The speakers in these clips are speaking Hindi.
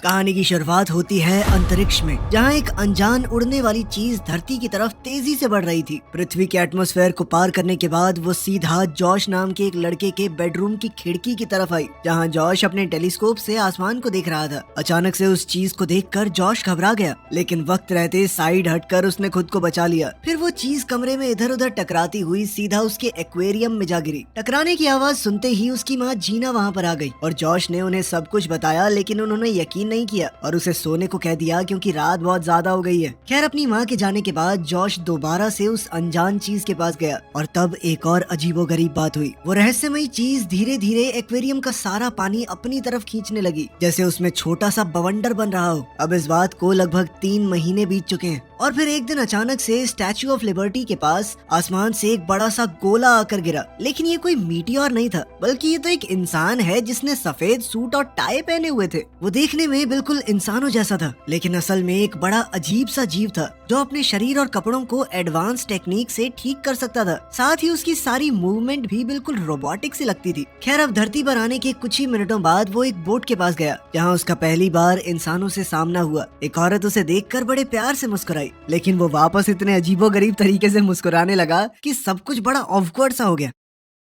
कहानी की शुरुआत होती है अंतरिक्ष में, जहाँ एक अनजान उड़ने वाली चीज धरती की तरफ तेजी से बढ़ रही थी। पृथ्वी के एटमॉस्फेयर को पार करने के बाद वो सीधा जॉश नाम के एक लड़के के बेडरूम की खिड़की की तरफ आई, जहाँ जॉश अपने टेलीस्कोप से आसमान को देख रहा था। अचानक से उस चीज को देखकर जॉश घबरा गया, लेकिन वक्त रहते साइड हटकर उसने खुद को बचा लिया। फिर वो चीज कमरे में इधर उधर टकराती हुई सीधा उसके एक्वेरियम में जा गिरी। टकराने की आवाज सुनते ही उसकी माँ जीना वहाँ पर आ गई और जॉश ने उन्हें सब कुछ बताया, लेकिन उन्होंने यकीन नहीं किया और उसे सोने को कह दिया क्योंकि रात बहुत ज्यादा हो गई है। खैर, अपनी माँ के जाने के बाद जॉश दोबारा से उस अनजान चीज के पास गया और तब एक और अजीबोगरीब बात हुई। वो रहस्यमयी चीज धीरे धीरे एक्वेरियम का सारा पानी अपनी तरफ खींचने लगी, जैसे उसमें छोटा सा बवंडर बन रहा हो। अब इस बात को लगभग 3 महीने बीत चुके हैं और फिर एक दिन अचानक से स्टैच्यू ऑफ लिबर्टी के पास आसमान से एक बड़ा सा गोला आकर गिरा। लेकिन ये कोई मीटियोर नहीं था, बल्कि ये तो एक इंसान है जिसने सफेद सूट और टाई पहने हुए थे। वो देखने में बिल्कुल इंसानों जैसा था, लेकिन असल में एक बड़ा अजीब सा जीव था जो अपने शरीर और कपड़ों को एडवांस टेक्निक से ठीक कर सकता था। साथ ही उसकी सारी मूवमेंट भी बिल्कुल रोबोटिक सी लगती थी। खैर, अब धरती पर आने के कुछ ही मिनटों बाद वो एक बोट के पास गया, जहाँ उसका पहली बार इंसानों से सामना हुआ। एक औरत उसे देखकर बड़े प्यार से मुस्कुराई, लेकिन वो वापस इतने अजीबोगरीब तरीके से मुस्कुराने लगा कि सब कुछ बड़ा ऑकवर्ड सा हो गया।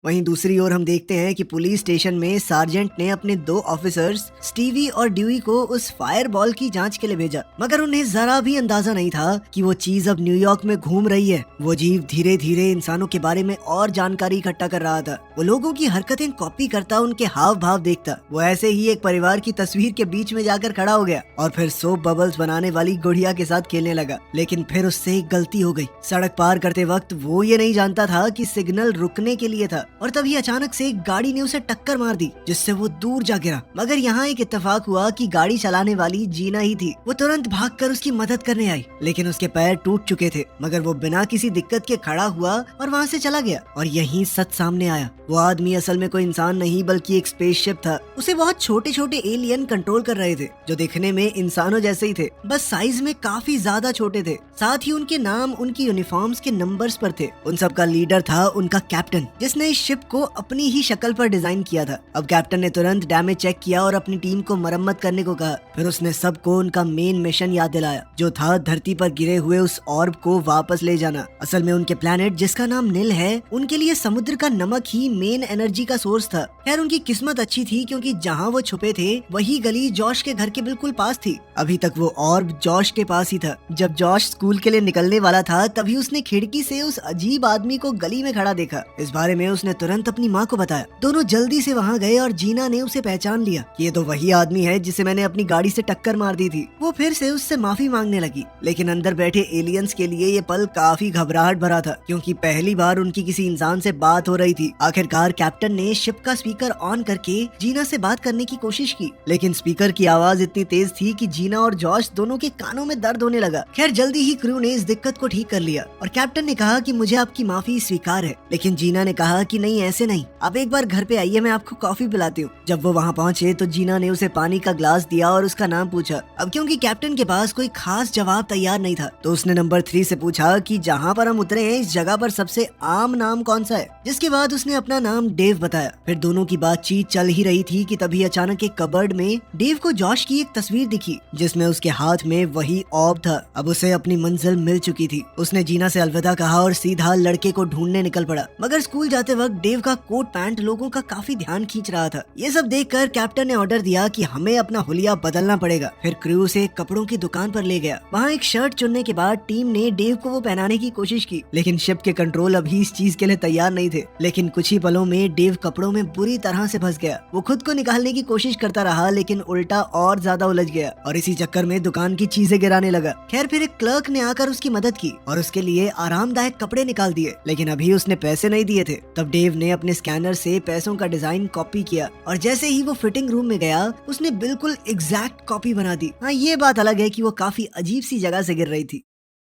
वहीं दूसरी ओर हम देखते हैं कि पुलिस स्टेशन में सार्जेंट ने अपने 2 ऑफिसर्स स्टीवी और ड्यूई को उस फायर बॉल की जांच के लिए भेजा, मगर उन्हें जरा भी अंदाजा नहीं था कि वो चीज अब न्यूयॉर्क में घूम रही है। वो जीव धीरे धीरे इंसानों के बारे में और जानकारी इकट्ठा कर रहा था। वो लोगों की हरकतें कॉपी करता, उनके हाव भाव देखता। वो ऐसे ही एक परिवार की तस्वीर के बीच में जाकर खड़ा हो गया और फिर सोप बबल्स बनाने वाली गुड़िया के साथ खेलने लगा। लेकिन फिर उससे एक गलती हो गई। सड़क पार करते वक्त वो ये नहीं जानता था कि सिग्नल रुकने के लिए था और तभी अचानक से एक गाड़ी ने उसे टक्कर मार दी, जिससे वो दूर जा गिरा। मगर यहाँ एक इत्तेफाक हुआ कि गाड़ी चलाने वाली जीना ही थी। वो तुरंत भागकर उसकी मदद करने आई, लेकिन उसके पैर टूट चुके थे। मगर वो बिना किसी दिक्कत के खड़ा हुआ और वहाँ से चला गया। और यहीं सच सामने आया। वो आदमी असल में कोई इंसान नहीं बल्कि एक स्पेसशिप था। उसे बहुत छोटे छोटे एलियन कंट्रोल कर रहे थे, जो दिखने में इंसानों जैसे ही थे, बस साइज में काफी ज्यादा छोटे थे। साथ ही उनके नाम उनकी यूनिफॉर्म्स के नंबर्स पर थे। उन सब का लीडर था उनका कैप्टन, जिसने इस शिप को अपनी ही शक्ल पर डिजाइन किया था। अब कैप्टन ने तुरंत डैमेज चेक किया और अपनी टीम को मरम्मत करने को कहा। फिर उसने सबको उनका मेन मिशन याद दिलाया, जो था धरती पर गिरे हुए उस ऑर्ब को वापस ले जाना। असल में उनके प्लेनेट, जिसका नाम नील है, उनके लिए समुद्र का नमक ही मेन एनर्जी का सोर्स था। खैर, उनकी किस्मत अच्छी थी क्योंकि जहाँ वो छुपे थे वही गली जॉश के घर के बिल्कुल पास थी। अभी तक वो ऑर्ब जॉश के पास ही था। जब जॉश स्कूल के लिए निकलने वाला था, तभी उसने खिड़की से उस अजीब आदमी को गली में खड़ा देखा। इस बारे में उसने तुरंत अपनी माँ को बताया। दोनों जल्दी से वहाँ गए और जीना ने उसे पहचान लिया कि ये तो वही आदमी है जिसे मैंने अपनी गाड़ी से टक्कर मार दी थी। वो फिर से उससे माफी मांगने लगी, लेकिन अंदर बैठे एलियंस के लिए ये पल काफी घबराहट भरा था, क्योंकि पहली बार उनकी किसी इंसान से बात हो रही थी। आखिरकार कैप्टन ने शिप का स्पीकर ऑन करके जीना से बात करने की कोशिश की, लेकिन स्पीकर की आवाज इतनी तेज थी कि जीना और जॉश दोनों के कानों में दर्द होने लगा। खैर, जल्दी ही क्रू ने इस दिक्कत को ठीक कर लिया और कैप्टन ने कहा कि मुझे आपकी माफी स्वीकार है। लेकिन जीना ने कहा कि नहीं, ऐसे नहीं, आप एक बार घर पे आइए, मैं आपको कॉफी पिलाती हूँ। जब वो वहाँ पहुँचे तो जीना ने उसे पानी का ग्लास दिया और उसका नाम पूछा। अब क्योंकि कैप्टन के पास कोई खास जवाब तैयार नहीं था, तो उसने नंबर 3 से पूछा कि जहाँ पर हम उतरे हैं, इस जगह पर सबसे आम नाम कौन सा है। जिसके बाद उसने अपना नाम डेव बताया। फिर दोनों की बातचीत चल ही रही थी कि तभी अचानक एक कबर्ड में डेव को जॉश की एक तस्वीर दिखी, जिसमें उसके हाथ में वही ऑर्ब था। अब उसे अपनी मंजिल मिल चुकी थी। उसने जीना से अलविदा कहा और सीधा लड़के को ढूंढने निकल पड़ा। मगर स्कूल जाते वक्त डेव का कोट पैंट लोगों का काफी ध्यान खींच रहा था। ये सब देखकर कैप्टन ने ऑर्डर दिया कि हमें अपना हुलिया बदलना पड़ेगा। फिर क्रू उसे कपड़ों की दुकान पर ले गया। वहाँ एक शर्ट चुनने के बाद टीम ने डेव को वो पहनाने की कोशिश की, लेकिन शिप के कंट्रोल अभी इस चीज के लिए तैयार नहीं थे। लेकिन कुछ ही पलों में डेव कपड़ों में बुरी तरह से फंस गया। वो खुद को निकालने की कोशिश करता रहा, लेकिन उल्टा और ज्यादा उलझ गया और इसी चक्कर में दुकान की चीजें गिराने लगा। खैर, फिर एक क्लर्क ने आकर उसकी मदद की और उसके लिए आरामदायक कपड़े निकाल दिए, लेकिन अभी उसने पैसे नहीं दिए थे। तब डेव ने अपने स्कैनर से पैसों का डिजाइन कॉपी किया और जैसे ही वो फिटिंग रूम में गया, उसने बिल्कुल एग्जैक्ट कॉपी बना दी। हाँ, ये बात अलग है कि वो काफी अजीब सी जगह से गिर रही थी।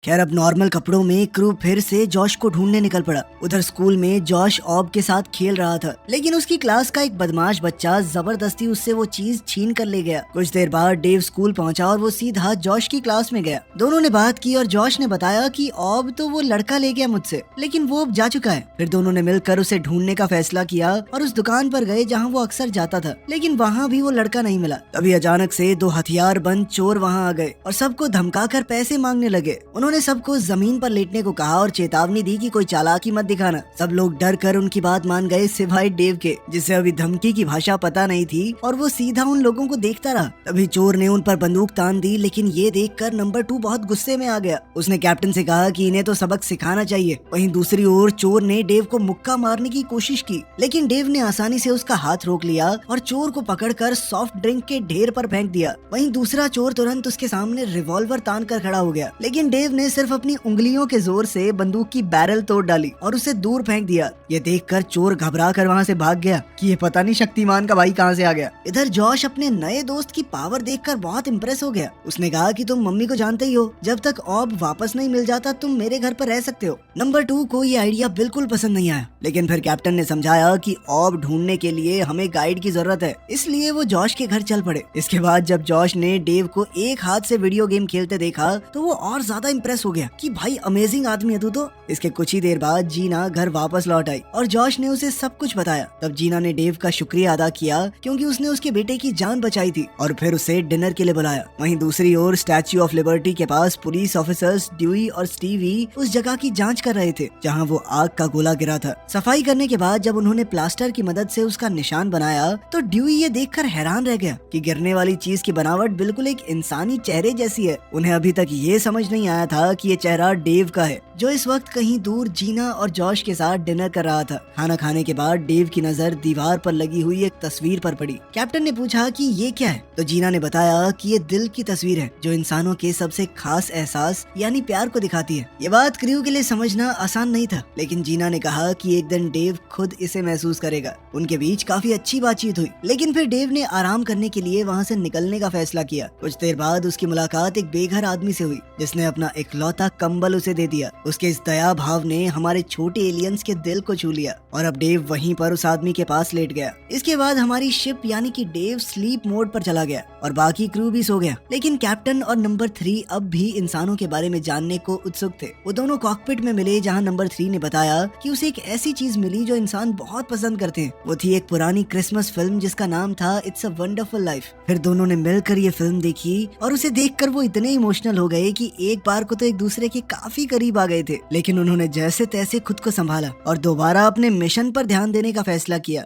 खैर अब नॉर्मल कपड़ों में क्रू फिर से जॉश को ढूंढने निकल पड़ा। उधर स्कूल में जॉश ऑब के साथ खेल रहा था, लेकिन उसकी क्लास का एक बदमाश बच्चा जबरदस्ती उससे वो चीज छीन कर ले गया। कुछ देर बाद डेव स्कूल पहुंचा और वो सीधा जॉश की क्लास में गया। दोनों ने बात की और जॉश ने बताया कि ऑब तो वो लड़का ले गया मुझसे, लेकिन वो अब जा चुका है। फिर दोनों ने मिलकर उसे ढूंढने का फैसला किया और उस दुकान पर गए जहाँ वो अक्सर जाता था, लेकिन वहाँ भी वो लड़का नहीं मिला। तभी अचानक से 2 हथियार बंद चोर वहाँ आ गए और सबको धमकाकर पैसे मांगने लगे। उन्होंने सबको जमीन पर लेटने को कहा और चेतावनी दी कि कोई चालाकी मत दिखाना। सब लोग डर कर उनकी बात मान गए सिवाय डेव के, जिसे अभी धमकी की भाषा पता नहीं थी और वो सीधा उन लोगों को देखता रहा। तभी चोर ने उन पर बंदूक तान दी, लेकिन ये देखकर नंबर 2 बहुत गुस्से में आ गया। उसने कैप्टन से कहा कि इन्हें तो सबक सिखाना चाहिए। वहीं दूसरी ओर चोर ने डेव को मुक्का मारने की कोशिश की, लेकिन डेव ने आसानी से उसका हाथ रोक लिया और चोर को पकड़कर सॉफ्ट ड्रिंक के ढेर पर फेंक दिया। वहीं दूसरा चोर तुरंत उसके सामने रिवॉल्वर तान कर खड़ा हो गया, लेकिन डेव ने सिर्फ अपनी उंगलियों के जोर से बंदूक की बैरल तोड़ डाली और उसे दूर फेंक दिया। ये देखकर चोर घबरा कर वहाँ से भाग गया कि ये पता नहीं शक्तिमान का भाई कहाँ से आ गया। इधर जॉश अपने नए दोस्त की पावर देखकर बहुत इम्प्रेस हो गया। उसने कहा कि तुम मम्मी को जानते ही हो, जब तक ऑब वापस नहीं मिल जाता तुम मेरे घर पर रह सकते हो। नंबर 2 को ये आइडिया बिल्कुल पसंद नहीं आया, लेकिन फिर कैप्टन ने समझाया कि ऑब ढूंढने के लिए हमें गाइड की जरूरत है, इसलिए वो जॉश के घर चल पड़े। इसके बाद जब जॉश ने डेव को एक हाथ से वीडियो गेम खेलते देखा तो वो और ज्यादा इम्प्रेस हो गया कि भाई अमेजिंग आदमी है तू तो। इसके कुछ ही देर बाद जीना घर वापस लौट आई और जॉश ने उसे सब कुछ बताया। तब जीना ने डेव का शुक्रिया अदा किया क्योंकि उसने उसके बेटे की जान बचाई थी और फिर उसे डिनर के लिए बुलाया। वहीं दूसरी ओर स्टैच्यू ऑफ लिबर्टी के पास पुलिस ऑफिसर्स ड्यूई और स्टीवी उस जगह की जांच कर रहे थे जहां वो आग का गोला गिरा था। सफाई करने के बाद जब उन्होंने प्लास्टर की मदद से उसका निशान बनाया तो ड्यूई ये देखकर हैरान रह गया कि गिरने वाली चीज की बनावट बिल्कुल एक इंसानी चेहरे जैसी है। उन्हें अभी तक ये समझ नहीं आया था कि ये चेहरा डेव का है, जो इस वक्त कहीं दूर जीना और जॉश के साथ डिनर कर रहा था। खाना खाने के बाद डेव की नजर दीवार पर लगी हुई एक तस्वीर पर पड़ी। कैप्टन ने पूछा कि ये क्या है, तो जीना ने बताया कि ये दिल की तस्वीर है जो इंसानों के सबसे खास एहसास यानी प्यार को दिखाती है। ये बात क्रू के लिए समझना आसान नहीं था, लेकिन जीना ने कहा कि एक दिन डेव खुद इसे महसूस करेगा। उनके बीच काफी अच्छी बातचीत हुई, लेकिन फिर डेव ने आराम करने के लिए वहाँ से निकलने का फैसला किया। कुछ देर बाद उसकी मुलाकात एक बेघर आदमी से हुई जिसने अपना इकलौता कंबल उसे दे दिया। उसके इस दया भाव ने हमारे छोटे एलियंस के दिल को छू लिया और अब डेव वहीं पर उस आदमी के पास लेट गया। इसके बाद हमारी शिप यानी कि डेव स्लीप मोड पर चला गया और बाकी क्रू भी सो गया, लेकिन कैप्टन और नंबर 3 अब भी इंसानों के बारे में जानने को उत्सुक थे। वो दोनों कॉकपिट में मिले जहाँ नंबर 3 ने बताया कि उसे एक ऐसी चीज मिली जो इंसान बहुत पसंद करते हैं। वो थी एक पुरानी क्रिसमस फिल्म जिसका नाम था इट्स अ वंडरफुल लाइफ। फिर दोनों ने मिलकर ये फिल्म देखी और उसे देखकर वो इतने इमोशनल हो गए कि एक बार को तो एक दूसरे के काफी करीब आ गए थे, लेकिन उन्होंने जैसे तैसे खुद को संभाला और दोबारा अपने मिशन पर ध्यान देने का फैसला किया।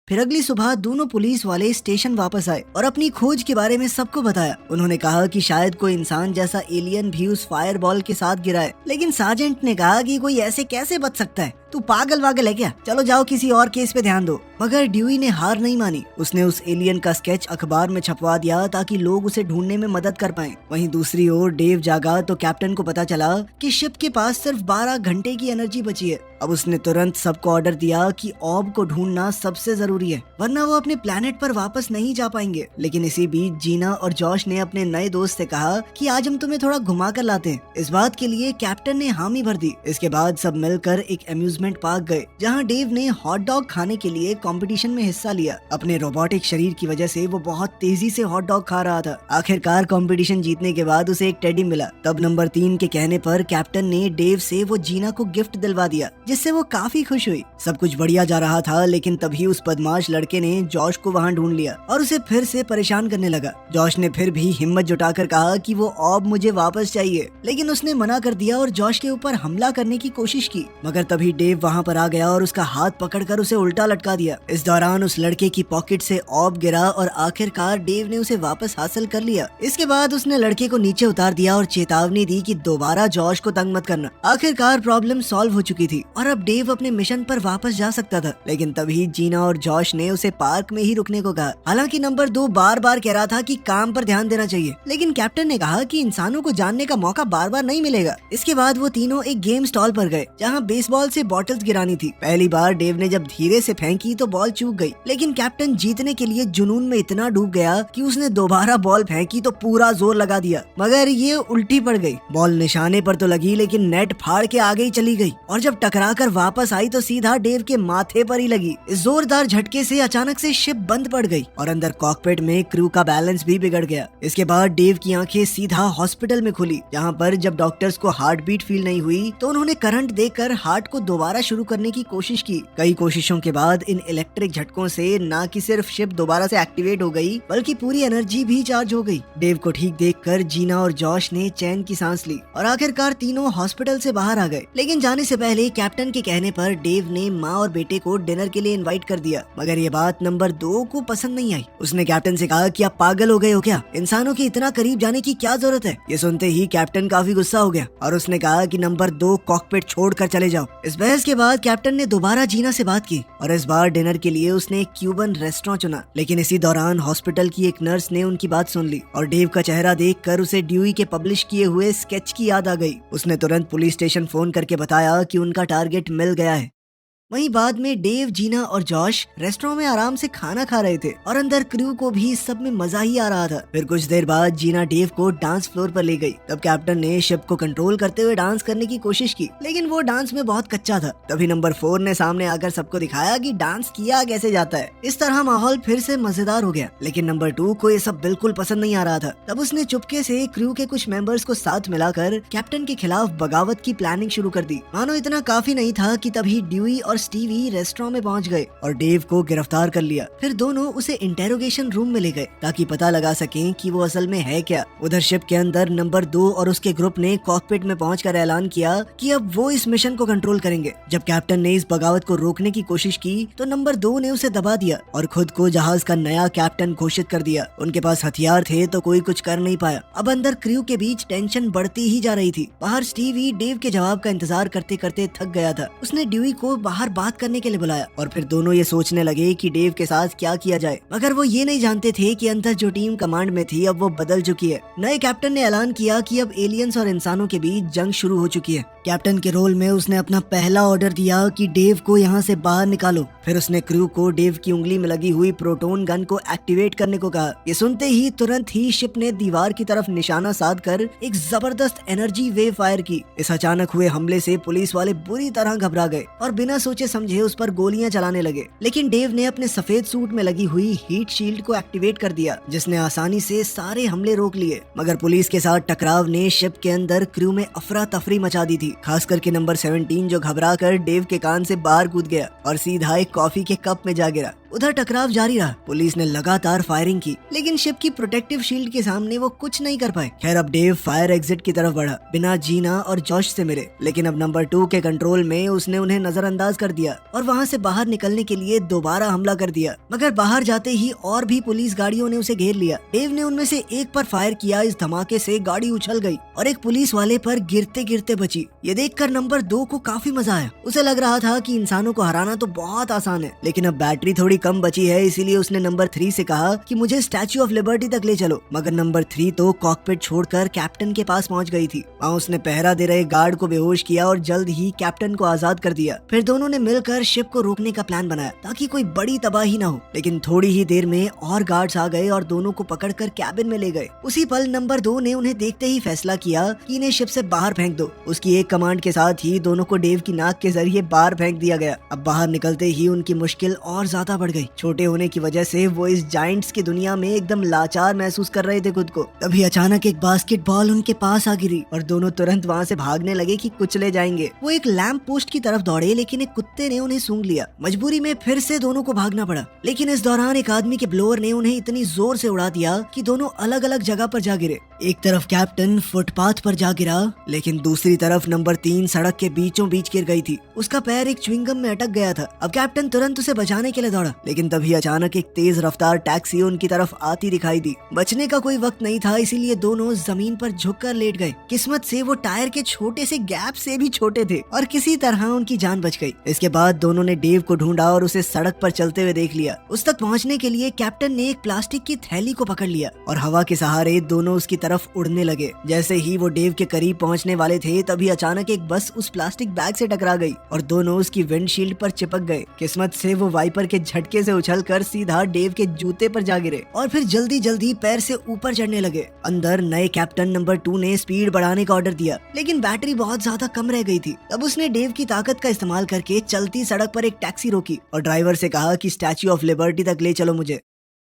फिर अगली सुबह दोनों पुलिस वाले स्टेशन वापस आए और अपनी खोज के बारे में सबको बताया। उन्होंने कहा कि शायद कोई इंसान जैसा एलियन भी उस फायरबॉल के साथ गिरा है, लेकिन सार्जेंट ने कहा कि कोई ऐसे कैसे बच सकता है, तू पागल वागल है क्या, चलो जाओ किसी और केस पे ध्यान दो। मगर ड्यूई ने हार नहीं मानी। उसने उस एलियन का स्केच अखबार में छपवा दिया ताकि लोग उसे ढूंढने में मदद कर पाएं। वहीं दूसरी ओर डेव जागा तो कैप्टन को पता चला कि शिप के पास सिर्फ 12 घंटे की एनर्जी बची है। अब उसने तुरंत सबको ऑर्डर दिया कि ऑब को ढूंढना सबसे जरूरी है, वरना वो अपने प्लेनेट पर वापस नहीं जा पाएंगे। लेकिन इसी बीच जीना और जॉश ने अपने नए दोस्त से कहा कि आज हम तुम्हें थोड़ा घुमा कर लाते हैं। इस बात के लिए कैप्टन ने हामी भर दी। इसके बाद सब मिलकर एक अम्यूजमेंट पार्क गए जहाँ डेव ने हॉट डॉग खाने के लिए कंपटीशन में हिस्सा लिया। अपने रोबोटिक शरीर की वजह से वो बहुत तेजी से हॉट डॉग खा रहा था। आखिरकार कंपटीशन जीतने के बाद उसे एक टेडी मिला। तब नंबर 3 के कहने पर कैप्टन ने डेव से वो जीना को गिफ्ट दिलवा दिया, जिससे वो काफी खुश हुई। सब कुछ बढ़िया जा रहा था, लेकिन तभी उस बदमाश लड़के ने जॉश को वहाँ ढूंढ लिया और उसे फिर से परेशान करने लगा। जॉश ने फिर भी हिम्मत जुटाकर कहा कि वो ऑब मुझे वापस चाहिए, लेकिन उसने मना कर दिया और जॉश के ऊपर हमला करने की कोशिश की। मगर तभी डेव वहाँ पर आ गया और उसका हाथ पकड़कर उसे उल्टा लटका दिया। इस दौरान उस लड़के की पॉकेट से ऑब गिरा और आखिरकार डेव ने उसे वापस हासिल कर लिया। इसके बाद उसने लड़के को नीचे उतार दिया और चेतावनी दी कि दोबारा जॉश को तंग मत करना। आखिरकार प्रॉब्लम सॉल्व हो चुकी थी और अब डेव अपने मिशन पर वापस जा सकता था, लेकिन तभी जीना और जॉश ने उसे पार्क में ही रुकने को कहा। हालांकि नंबर 2 बार बार कह रहा था कि काम पर ध्यान देना चाहिए, लेकिन कैप्टन ने कहा कि इंसानों को जानने का मौका बार बार नहीं मिलेगा। इसके बाद वो तीनों एक गेम स्टॉल पर गए जहाँ बेसबॉल से बॉटल्स गिरानी थी। पहली बार डेव ने जब धीरे से फेंकी तो बॉल चूक गई, लेकिन कैप्टन जीतने के लिए जुनून में इतना डूब गया कि उसने दोबारा बॉल फेंकी तो पूरा जोर लगा दिया, मगर ये उल्टी पड़ गई। बॉल निशाने पर तो लगी लेकिन नेट फाड़ के आगे ही चली गई और जब टकरा कर वापस आई तो सीधा डेव के माथे पर ही लगी। इस जोरदार झटके से अचानक से शिप बंद पड़ गई और अंदर कॉकपिट में क्रू का बैलेंस भी बिगड़ गया। इसके बाद डेव की आंखें सीधा हॉस्पिटल में खुली, जहाँ पर जब डॉक्टर्स को हार्ट बीट फील नहीं हुई तो उन्होंने करंट देकर हार्ट को दोबारा शुरू करने की कोशिश की। कई कोशिशों के बाद इन इलेक्ट्रिक झटकों से न कि सिर्फ शिप दोबारा से एक्टिवेट हो गई बल्कि पूरी एनर्जी भी चार्ज हो गई। डेव को ठीक देखकर जीना और जॉश ने चैन की सांस ली और आखिरकार तीनों हॉस्पिटल से बाहर आ गए। लेकिन जाने से पहले कैप्टन के कहने पर डेव ने माँ और बेटे को डिनर के लिए इनवाइट कर दिया, मगर ये बात नंबर 2 को पसंद नहीं आई। उसने कैप्टन से कहा कि आप पागल हो गए हो क्या, इंसानों के इतना करीब जाने की क्या जरूरत है। ये सुनते ही कैप्टन काफी गुस्सा हो गया और उसने कहा कि नंबर 2 कॉकपिट छोड़कर चले जाओ। इस बहस के बाद कैप्टन ने दोबारा जीना से बात की और इस बार डिनर के लिए उसने एक क्यूबन रेस्टोरेंट चुना। लेकिन इसी दौरान हॉस्पिटल की एक नर्स ने उनकी बात सुन ली और डेव का चेहरा देखकर उसे ड्यूई के पब्लिश किए हुए स्केच की याद आ गई। उसने तुरंत पुलिस स्टेशन फोन करके बताया कि उनका टारगेट मिल गया है। वहीं बाद में डेव, जीना और जॉश रेस्टोरेंट में आराम से खाना खा रहे थे और अंदर क्रू को भी इस सब में मजा ही आ रहा था। फिर कुछ देर बाद जीना डेव को डांस फ्लोर पर ले गई। तब कैप्टन ने शिप को कंट्रोल करते हुए डांस करने की कोशिश की, लेकिन वो डांस में बहुत कच्चा था। तभी नंबर 4 ने सामने आकर सबको दिखाया कि डांस किया कैसे जाता है। इस तरह माहौल फिर से मजेदार हो गया, लेकिन नंबर 2 को ये सब बिल्कुल पसंद नहीं आ रहा था। तब उसने चुपके से क्रू के कुछ मेंबर्स को साथ मिलाकर कैप्टन के खिलाफ बगावत की प्लानिंग शुरू कर दी। मानो इतना काफी नहीं था कि तभी ड्यूई और स्टीवी रेस्टोरेंट में पहुंच गए और डेव को गिरफ्तार कर लिया। फिर दोनों उसे इंटेरोगेशन रूम में ले गए ताकि पता लगा सकें कि वो असल में है क्या। उधर शिप के अंदर नंबर 2 और उसके ग्रुप ने कॉकपिट में पहुंचकर ऐलान किया कि अब वो इस मिशन को कंट्रोल करेंगे। जब कैप्टन ने इस बगावत को रोकने की कोशिश की तो नंबर 2 ने उसे दबा दिया और खुद को जहाज का नया कैप्टन घोषित कर दिया। उनके पास हथियार थे तो कोई कुछ कर नहीं पाया। अब अंदर क्रू के बीच टेंशन बढ़ती ही जा रही थी। बाहर स्टीवी डेव के जवाब का इंतजार करते करते थक गया था। उसने ड्यूई को बाहर बात करने के लिए बुलाया और फिर दोनों ये सोचने लगे कि डेव के साथ क्या किया जाए, मगर वो ये नहीं जानते थे कि अंदर जो टीम कमांड में थी अब वो बदल चुकी है। नए कैप्टन ने ऐलान किया कि अब एलियंस और इंसानों के बीच जंग शुरू हो चुकी है। कैप्टन के रोल में उसने अपना पहला ऑर्डर दिया कि डेव को यहाँ से बाहर निकालो। फिर उसने क्रू को डेव की उंगली में लगी हुई प्रोटोन गन को एक्टिवेट करने को कहा। ये सुनते ही तुरंत ही शिप ने दीवार की तरफ निशाना साध कर एक जबरदस्त एनर्जी वेव फायर की। इस अचानक हुए हमले से पुलिस वाले बुरी तरह घबरा गए और बिना सोचे समझे उस पर गोलियां चलाने लगे। लेकिन डेव ने अपने सफेद सूट में लगी हुई हीट शील्ड को एक्टिवेट कर दिया, जिसने आसानी से सारे हमले रोक लिए। मगर पुलिस के साथ टकराव ने शिप के अंदर क्रू में अफरा तफरी मचा दी थी, खास करके नंबर 17 जो घबरा कर डेव के कान से बाहर कूद गया और सीधा एक कॉफी के कप में जा गिरा। उधर टकराव जारी रहा। पुलिस ने लगातार फायरिंग की, लेकिन शिप की प्रोटेक्टिव शील्ड के सामने वो कुछ नहीं कर पाए। खैर अब डेव फायर एग्जिट की तरफ बढ़ा, बिना जीना और जॉश से मिले। लेकिन अब नंबर 2 के कंट्रोल में उसने उन्हें नजरअंदाज कर दिया और वहाँ से बाहर निकलने के लिए दोबारा हमला कर दिया। मगर बाहर जाते ही और भी पुलिस गाड़ियों ने उसे घेर लिया। डेव ने उनमें से एक पर फायर किया। इस धमाके से गाड़ी उछल गई और एक पुलिस वाले पर गिरते गिरते बची। ये देखकर नंबर 2 को काफी मजा आया। उसे लग रहा था कि इंसानों को हराना तो बहुत आसान है, लेकिन अब बैटरी थोड़ी कम बची है, इसीलिए उसने नंबर 3 से कहा कि मुझे स्टैच्यू ऑफ लिबर्टी तक ले चलो। मगर नंबर 3 तो कॉकपिट छोड़कर कैप्टन के पास पहुंच गई थी। वहाँ उसने पहरा दे रहे गार्ड को बेहोश किया और जल्द ही कैप्टन को आजाद कर दिया। फिर दोनों ने मिलकर शिप को रोकने का प्लान बनाया ताकि कोई बड़ी तबाही न हो। लेकिन थोड़ी ही देर में और गार्ड्स आ गए और दोनों को पकड़कर कैबिन में ले गए। उसी पल नंबर 2 ने उन्हें देखते ही फैसला किया कि इन्हें शिप से बाहर फेंक दो। उसकी एक कमांड के साथ ही दोनों को डेव की नाक के जरिए बाहर फेंक दिया गया। अब बाहर निकलते ही उनकी मुश्किल और ज्यादा बढ़ गई। छोटे होने की वजह से वो इस जायंट्स की दुनिया में एकदम लाचार महसूस कर रहे थे खुद को। तभी अचानक एक बास्केटबॉल उनके पास आ गिरी और दोनों तुरंत वहाँ से भागने लगे कि कुचले जाएंगे। वो एक लैंप पोस्ट की तरफ दौड़े, लेकिन एक कुत्ते ने उन्हें सूंघ लिया। मजबूरी में फिर से दोनों को भागना पड़ा, लेकिन इस दौरान एक आदमी के ब्लोअर ने उन्हें इतनी जोर से उड़ा दिया कि दोनों अलग अलग जगह पर जा गिरे। एक तरफ कैप्टन फुटपाथ पर जा गिरा, लेकिन दूसरी तरफ नंबर 3 सड़क के बीचों बीच गिर गई थी। उसका पैर एक च्युइंगम में अटक गया था। अब कैप्टन तुरंत उसे बचाने के लिए दौड़ा, लेकिन तभी अचानक एक तेज रफ्तार टैक्सी उनकी तरफ आती दिखाई दी। बचने का कोई वक्त नहीं था, इसीलिए दोनों जमीन पर झुककर लेट गए। किस्मत से वो टायर के छोटे से गैप से भी छोटे थे और किसी तरह उनकी जान बच गई। इसके बाद दोनों ने डेव को ढूंढा और उसे सड़क पर चलते हुए देख लिया। उस तक पहुंचने के लिए कैप्टन ने एक प्लास्टिक की थैली को पकड़ लिया और हवा के सहारे दोनों उसकी तरफ उड़ने लगे। जैसे ही वो डेव के करीब पहुंचने वाले थे तभी अचानक एक बस उस प्लास्टिक बैग से टकरा गई और दोनों उसकी विंडशील्ड पर चिपक गए। किस्मत से वो वाइपर के झटके से उछलकर सीधा डेव के जूते पर जा गिरे और फिर जल्दी जल्दी पैर से ऊपर चढ़ने लगे। अंदर नए कैप्टन नंबर 2 ने स्पीड बढ़ाने का ऑर्डर दिया, लेकिन बैटरी बहुत ज्यादा कम रह गई थी। तब उसने डेव की ताकत का इस्तेमाल करके चलती सड़क पर एक टैक्सी रोकी और ड्राइवर से कहा कि स्टैच्यू ऑफ लिबर्टी तक ले चलो मुझे।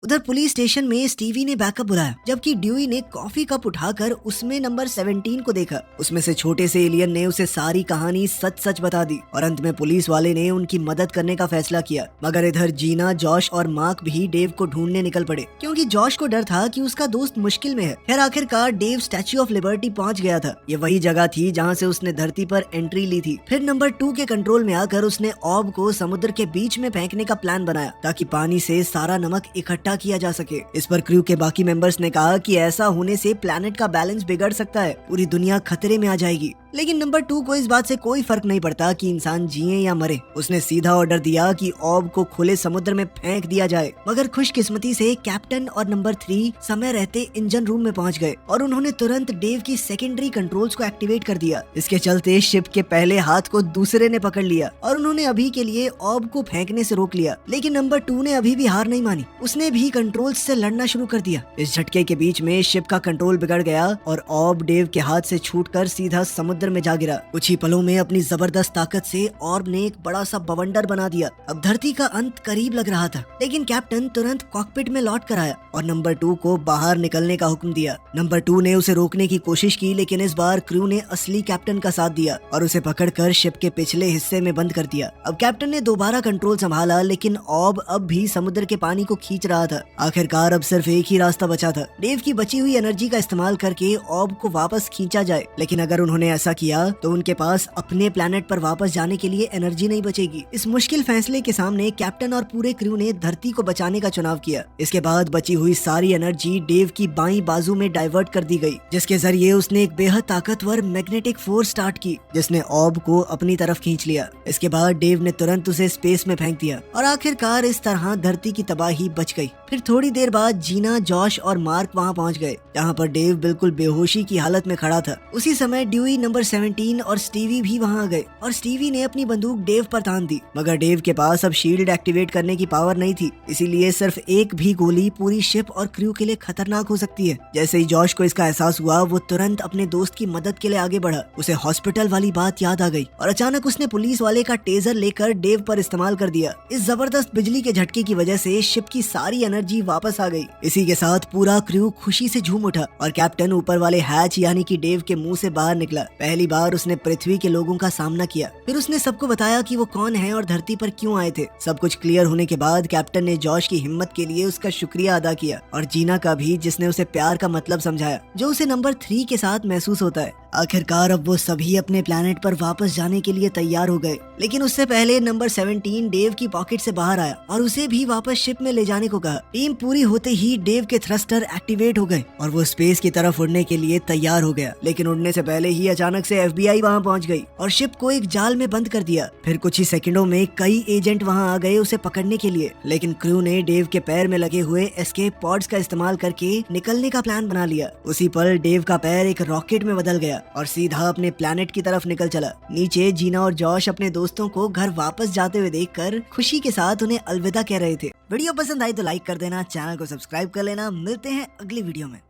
उधर पुलिस स्टेशन में स्टीवी ने बैकअप बुलाया, जबकि ड्यूई ने कॉफी कप उठाकर उसमें नंबर 17 को देखा। उसमें से छोटे से एलियन ने उसे सारी कहानी सच सच बता दी और अंत में पुलिस वाले ने उनकी मदद करने का फैसला किया। मगर इधर जीना, जॉश और मार्क भी डेव को ढूंढने निकल पड़े, क्योंकि जॉश को डर था कि उसका दोस्त मुश्किल में है। खैर आखिरकार डेव स्टैच्यू ऑफ लिबर्टी पहुंच गया था। ये वही जगह थी जहाँ से उसने धरती पर एंट्री ली थी। फिर नंबर 2 के कंट्रोल में आकर उसने ऑब को समुद्र के बीच में फेंकने का प्लान बनाया, ताकि पानी से सारा नमक इकट्ठा किया जा सके। इस पर क्रू के बाकी मेंबर्स ने कहा कि ऐसा होने से प्लैनेट का बैलेंस बिगड़ सकता है, पूरी दुनिया खतरे में आ जाएगी। लेकिन नंबर 2 को इस बात से कोई फर्क नहीं पड़ता कि इंसान जिए या मरे। उसने सीधा ऑर्डर दिया कि ऑब को खुले समुद्र में फेंक दिया जाए। मगर खुशकिस्मती से कैप्टन और नंबर 3 समय रहते इंजन रूम में पहुंच गए और उन्होंने तुरंत डेव की सेकेंडरी कंट्रोल्स को एक्टिवेट कर दिया। इसके चलते शिप के पहले हाथ को दूसरे ने पकड़ लिया और उन्होंने अभी के लिए ऑब को फेंकने से रोक लिया। लेकिन नंबर 2 ने अभी भी हार नहीं मानी, उसने भी कंट्रोल्स से लड़ना शुरू कर दिया। इस झटके के बीच में शिप का कंट्रोल बिगड़ गया और ऑब डेव के हाथ से छूटकर सीधा समुद्र में जा गिरा। कुछ ही पलों में अपनी जबरदस्त ताकत से ऑर्ब ने एक बड़ा सा बवंडर बना दिया। अब धरती का अंत करीब लग रहा था, लेकिन कैप्टन तुरंत कॉकपिट में लौट कर आया और नंबर 2 को बाहर निकलने का हुक्म दिया। नंबर 2 ने उसे रोकने की कोशिश की, लेकिन इस बार क्रू ने असली कैप्टन का साथ दिया और उसे पकड़कर शिप के पिछले हिस्से में बंद कर दिया। अब कैप्टन ने दोबारा कंट्रोल संभाला, लेकिन ऑब अब भी समुद्र के पानी को खींच रहा था। आखिरकार अब सिर्फ एक ही रास्ता बचा था, डेव की बची हुई एनर्जी का इस्तेमाल करके ऑब को वापस खींचा जाए। लेकिन अगर उन्होंने ऐसा किया तो उनके पास अपने प्लेनेट पर वापस जाने के लिए एनर्जी नहीं बचेगी। इस मुश्किल फैसले के सामने कैप्टन और पूरे क्रू ने धरती को बचाने का चुनाव किया। इसके बाद बची हुई सारी एनर्जी डेव की बाईं बाजू में डाइवर्ट कर दी गई, जिसके जरिए उसने एक बेहद ताकतवर मैग्नेटिक फोर्स स्टार्ट की, जिसने ऑब को अपनी तरफ खींच लिया। इसके बाद डेव ने तुरंत उसे स्पेस में फेंक दिया और आखिरकार इस तरह धरती की तबाही बच गई। फिर थोड़ी देर बाद जीना, जॉश और मार्क वहाँ पहुँच गए, जहाँ पर डेव बिल्कुल बेहोशी की हालत में खड़ा था। उसी समय ड्यूई, नंबर 17 और स्टीवी भी वहाँ आ गए और स्टीवी ने अपनी बंदूक डेव पर तान दी। मगर डेव के पास अब शील्ड एक्टिवेट करने की पावर नहीं थी, इसीलिए सिर्फ एक भी गोली पूरी शिप और क्रू के लिए खतरनाक हो सकती है। जैसे ही जॉश को इसका एहसास हुआ, वो तुरंत अपने दोस्त की मदद के लिए आगे बढ़ा। उसे हॉस्पिटल वाली बात याद आ गई और अचानक उसने पुलिस वाले का टेजर लेकर डेव पर इस्तेमाल कर दिया। इस जबरदस्त बिजली के झटके की वजह से शिप की सारी एनर्जी वापस आ गई। इसी के साथ पूरा क्रू खुशी से झूम उठा और कैप्टन ऊपर वाले हैच यानी कि डेव के मुंह से बाहर निकला। पहली बार उसने पृथ्वी के लोगों का सामना किया। फिर उसने सबको बताया कि वो कौन है और धरती पर क्यों आए थे। सब कुछ क्लियर होने के बाद कैप्टन ने जॉश की हिम्मत के लिए उसका शुक्रिया अदा किया और जीना का भी, जिसने उसे प्यार का मतलब समझाया, जो उसे नंबर 3 के साथ महसूस होता है। आखिरकार अब वो सभी अपने प्लेनेट पर वापस जाने के लिए तैयार हो गए, लेकिन उससे पहले नंबर 17 डेव की पॉकेट से बाहर आया और उसे भी वापस शिप में ले जाने को कहा। टीम पूरी होते ही डेव के थ्रस्टर एक्टिवेट हो गए और वो स्पेस की तरफ उड़ने के लिए तैयार हो गया। लेकिन उड़ने से पहले ही अचानक से FBI वहाँ पहुँच गई और शिप को एक जाल में बंद कर दिया। फिर कुछ ही सेकंडों में कई एजेंट वहाँ आ गए उसे पकड़ने के लिए, लेकिन क्रू ने डेव के पैर में लगे हुए एस्केप पॉड्स का इस्तेमाल करके निकलने का प्लान बना लिया। उसी पल डेव का पैर एक रॉकेट में बदल गया और सीधा अपने प्लेनेट की तरफ निकल चला। नीचे जीना और जॉश अपने दोस्तों को घर वापस जाते हुए देखकर खुशी के साथ उन्हें अलविदा कह रहे थे। वीडियो पसंद आई तो लाइक कर देना, चैनल को सब्सक्राइब कर लेना। मिलते हैं अगली वीडियो में।